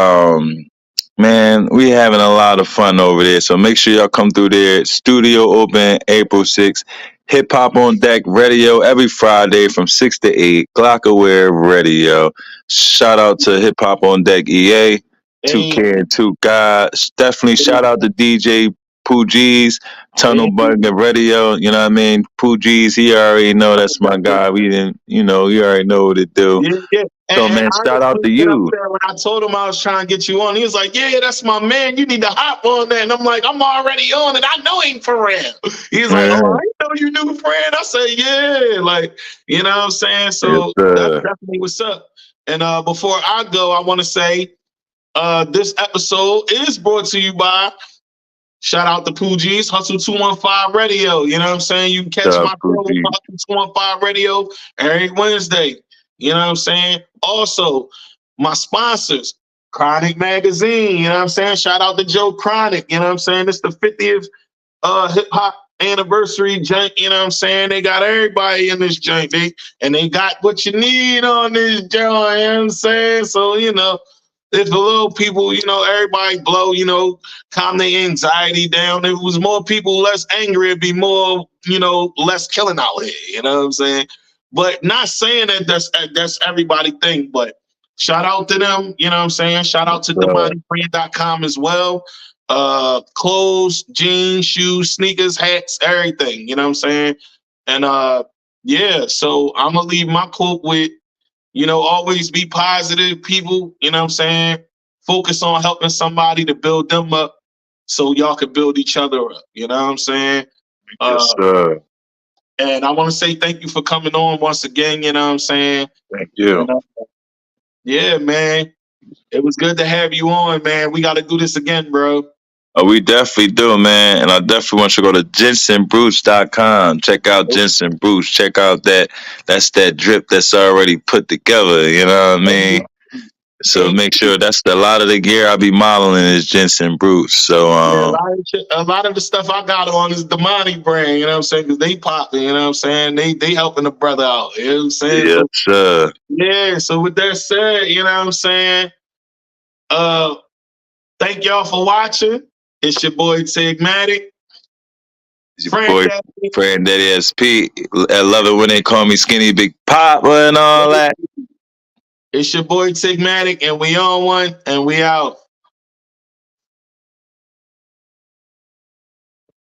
man, we having a lot of fun over there. So make sure y'all come through there. Studio open April 6th. Hip Hop on Deck Radio every Friday from 6 to 8. Glockaware Radio. Shout out to Hip Hop on Deck EA, 2K Hey, and 2 Guys. Definitely hey, shout out to DJ Poojies, Tunnel hey, Bugger Radio. You know what I mean? Poojies, he already know that's my guy. We didn't, he already know what to do. yeah, yeah. So, And man, I shout out to was sitting up you. there when I told him I was trying to get you on. He was like, "Yeah, that's my man. You need to hop on that." And I'm like, "I'm already on it. I know him for real." He's like, "Oh, I Man, didn't know you knew Fred." I said, "Yeah, like you know what I'm saying." yes, So that's sir. definitely what's up. And before I go, I want to say this episode is brought to you by shout out to Poojies, Hustle 215 Radio. You know what I'm saying? You can catch my show on Poojies. Hustle 215 Radio every Wednesday. You know what I'm saying? Also, my sponsors, Chronic Magazine. You know what I'm saying? Shout out to Joe Chronic. You know what I'm saying? It's the 50th hip hop anniversary joint. You know what I'm saying? They got everybody in this joint. They got what you need on this joint. You know what I'm saying? So, if the little people, everybody blow, calm their anxiety down. If it was more people less angry, it'd be more, less killing out here. You know what I'm saying? But not saying that that's everybody thing, but shout out to them. You know what I'm saying? Shout out to DemoniFriend.com as well. Clothes, jeans, shoes, sneakers, hats, everything. You know what I'm saying? And yeah, so I'm gonna leave my quote with, always be positive, people. You know what I'm saying? Focus on helping somebody to build them up so y'all can build each other up. You know what I'm saying? Yes, sir. And I want to say thank you for coming on once again. You know what I'm saying? Thank you. And, yeah, man. It was good to have you on, man. We got to do this again, bro. Oh, we definitely do, man. And I definitely want you to go to jensenbruce.com. Check out Jensen Bruce. Check out that's that drip that's already put together. You know what I mean? So make sure that's a lot of the gear I be modeling is Jensen Bruce. So Yeah, a lot of the stuff I got on is the Monty brand, you know what I'm saying? Because they popping, you know what I'm saying? They helping the brother out, you know what I'm saying? yes, So, sir. yeah, so with that said, you know what I'm saying? Thank y'all for watching. It's your boy Tigmatic. It's your boy Frandaddysp. I love it when they call me Skinny Big Papa and all that. It's your boy Tigmatic, and we on one, and we out.